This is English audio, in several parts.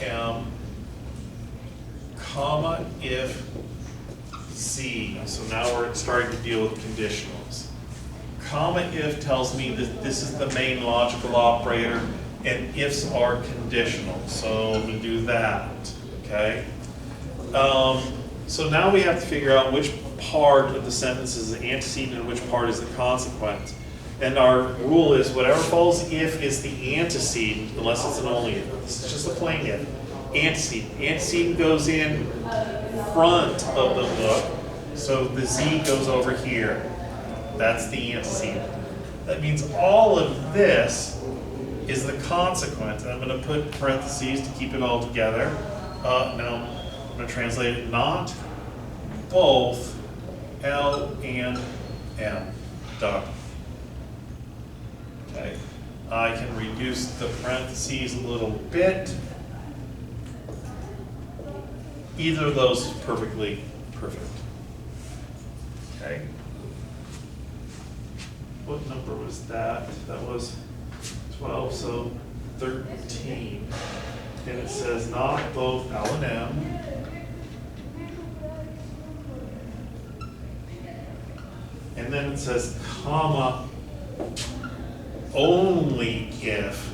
M, comma, if Z. So now we're starting to deal with conditionals. Comma if tells me that this is the main logical operator, and ifs are conditional. So we do that, okay? So now we have to figure out which part of the sentence is the antecedent and which part is the consequent. And our rule is whatever follows if is the antecedent, unless it's an only if. This is just a plain if. Antecedent. Antecedent goes in front of the hook, so the Z goes over here. That's the antecedent. That means all of this is the consequent. I'm going to put parentheses to keep it all together. Now, I'm going to translate it, not both L and M. Done. Okay. I can reduce the parentheses a little bit. Either of those is perfectly perfect. Okay. What number was that? That was 12, so 13. And it says not both L and M. And then it says comma only if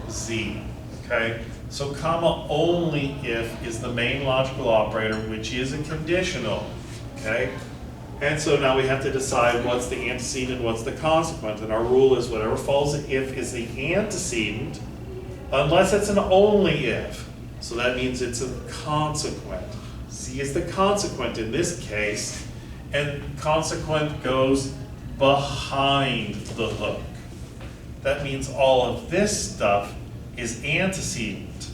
Z. Okay? So comma only if is the main logical operator, which is a conditional. Okay? And so now we have to decide what's the antecedent and what's the consequent. And our rule is whatever follows the if is the antecedent, unless it's an only if. So that means it's a consequent. Z is the consequent in this case, and consequent goes behind the hook. That means all of this stuff is antecedent,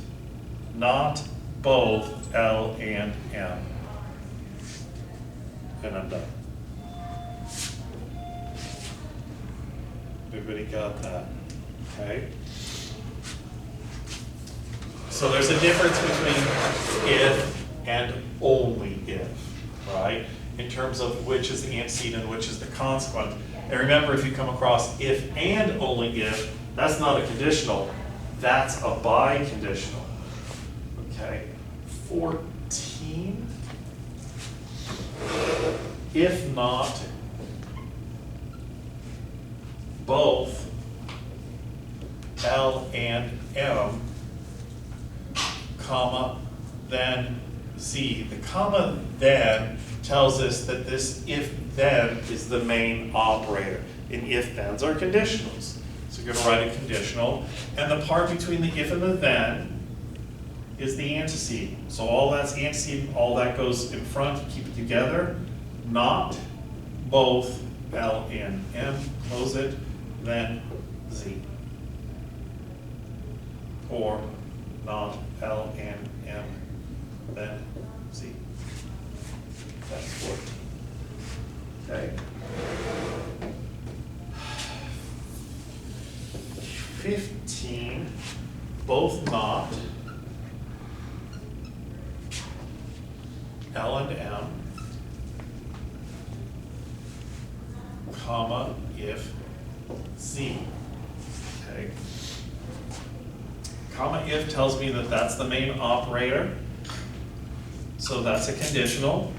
not both L and M. And I'm done. Everybody got that? Okay? So there's a difference between if and only if, right? In terms of which is the antecedent and which is the consequent. And remember, if you come across if and only if, that's not a conditional, that's a biconditional. Okay? 14. If not both L and M, comma, then Z. The comma then tells us that this if-then is the main operator. And if-thens are conditionals. So you're going to write a conditional. And the part between the if and the then is the antecedent. So all that's antecedent, all that goes in front, keep it together. Not both L and M, close it, then Z. Or not L and M, then Z. That's 14. Okay. 15, both not L and M, comma, if Z. Okay. Comma if tells me that that's the main operator. So that's a conditional.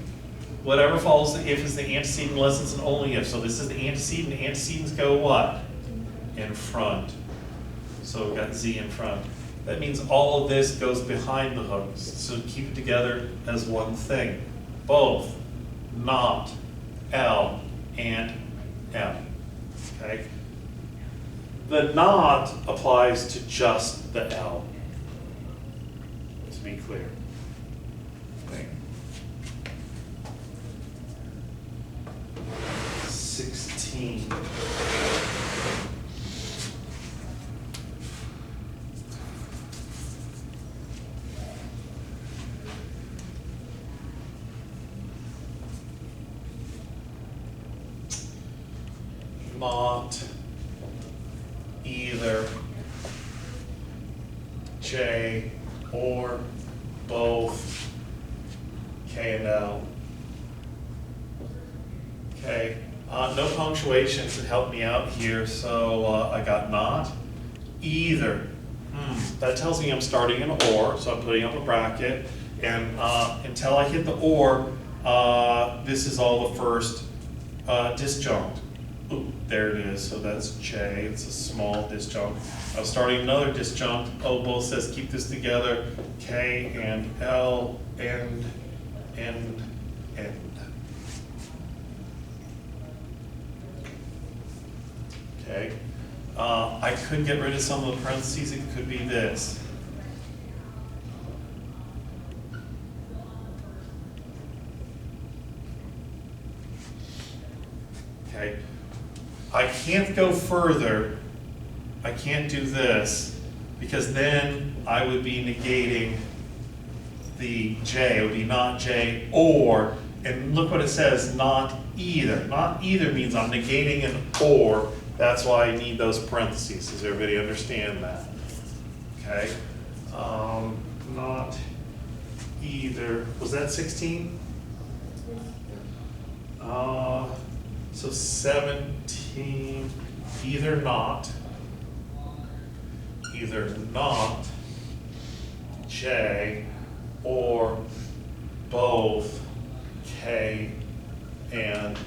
Whatever follows the if is the antecedent unless it's an only if. So this is the antecedent. Antecedents go what? In front. So we've got Z in front. That means all of this goes behind the hooks. So keep it together as one thing. Both, not, L, and M. Okay? The not applies to just the L, to be clear. Okay. 16. Not either J or both K and L. Okay, no punctuation to help me out here, so I got not either. that tells me I'm starting an or, so I'm putting up a bracket, and until I hit the or, this is all the first disjunct. Ooh, there it is, so that's J, it's a small disjunct. I'm starting another disjunct. O both says keep this together, K and L, end. Okay, I could get rid of some of the parentheses, it could be this. Okay, I can't go further, I can't do this, because then I would be negating the J, it would be not J or, and look what it says, not either. Not either means I'm negating an or, that's why I need those parentheses. Does everybody understand that? Okay, not either, was that 16? So 17, either not J or both K and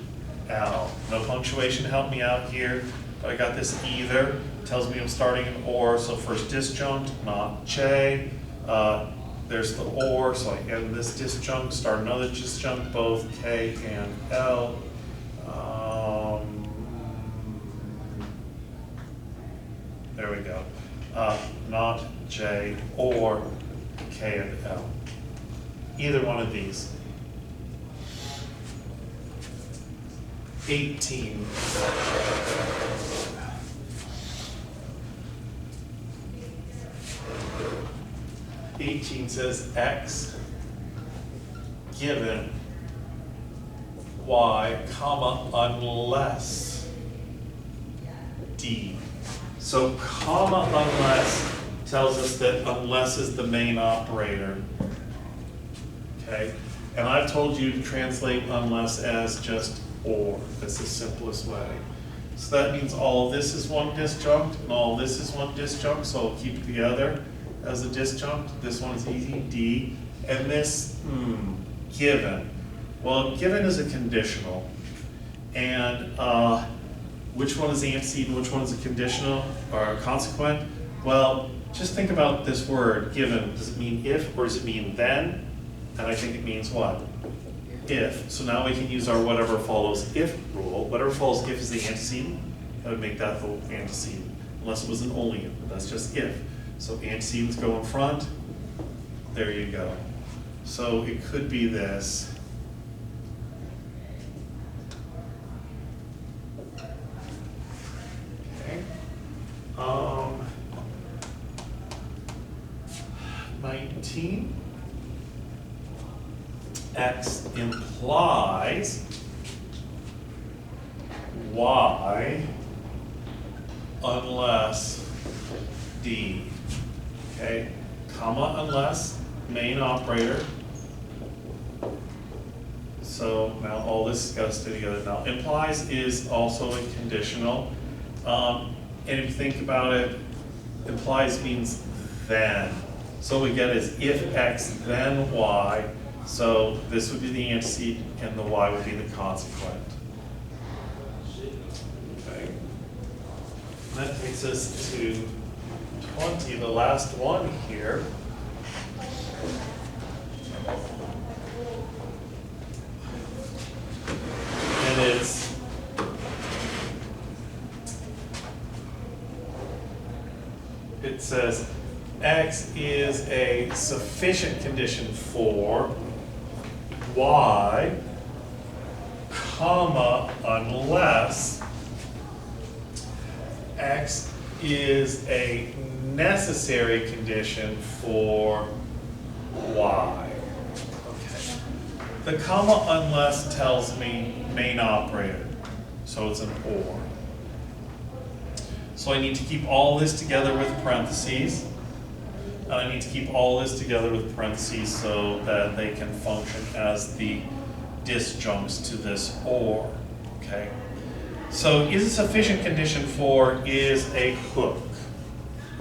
L. No punctuation help me out here, but I got this either. Tells me I'm starting an or, so first disjunct, not J. There's the or, so I end this disjunct, start another disjunct, both K and L. There we go. Not J or K and L. Either one of these. 18. Says X given Y, comma, unless D. So comma unless tells us that unless is the main operator. Okay? And I've told you to translate unless as just or. That's the simplest way. So that means all of this is one disjunct and all this is one disjunct, so I'll keep it together as a disjunct. This one is easy, D. And this, given. Well, given is a conditional. And which one is the antecedent, which one is a conditional or a consequent? Well, just think about this word, given. Does it mean if or does it mean then? And I think it means what? If. So now we can use our whatever follows if rule. Whatever follows if is the antecedent. That would make that the antecedent. Unless it was an only if, but that's just if. So antecedents go in front. There you go. So it could be this. Okay. 19. X implies Y unless D. Okay, comma unless, main operator. So now all this has got to stay together. Now implies is also a conditional. And if you think about it, implies means then. So what we get is if X then Y. So this would be the antecedent and the Y would be the consequent. Okay. And that takes us to 20, the last one here. And it says X is a sufficient condition for Y, comma, unless X is a necessary condition for Y. Okay. The comma unless tells me main operator, so it's an or. So I need to keep all this together with parentheses. And I need to keep all this together with parentheses so that they can function as the disjuncts to this or, okay? So is a sufficient condition for is a hook,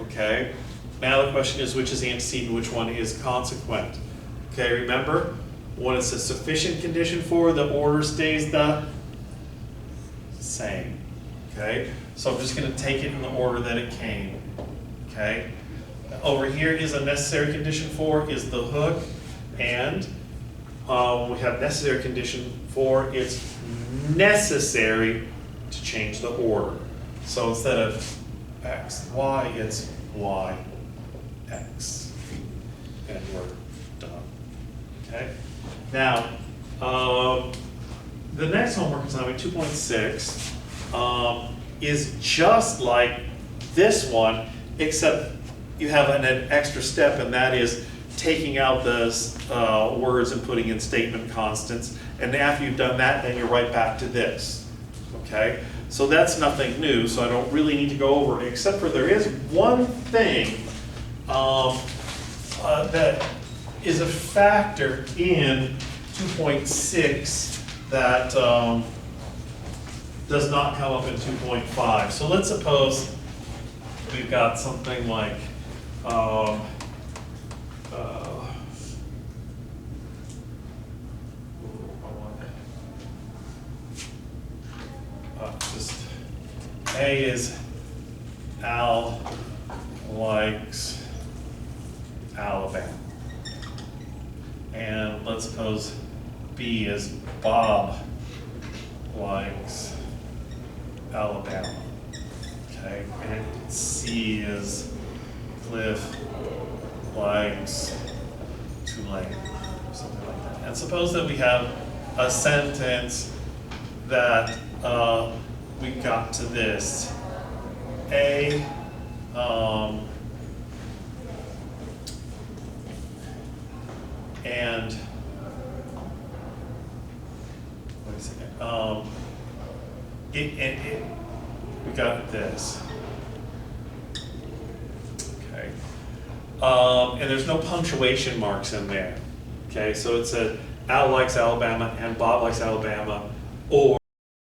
okay? Now the question is, which is antecedent, which one is consequent? Okay, remember, when it's a sufficient condition for, the order stays the same. Okay, so I'm just going to take it in the order that it came. Okay, over here is a necessary condition for, is the hook, and we have necessary condition for, it's necessary to change the order. So instead of x, y, it's y, x, and we're done. Okay? Now, the next homework assignment, 2.6, is just like this one, except you have an extra step, and that is taking out the words and putting in statement constants. And after you've done that, then you're right back to this. Okay? So that's nothing new, so I don't really need to go over it, except for there is one thing that is a factor in 2.6 that does not come up in 2.5. So let's suppose we've got something like just A is Al likes Alabama. And let's suppose B is Bob likes Alabama. Okay, and C is Cliff likes Tulane, something like that. And suppose that we have a sentence that we got to this. A and wait a second. We got this. Okay. And there's no punctuation marks in there. Okay, so it said Al likes Alabama and Bob likes Alabama, or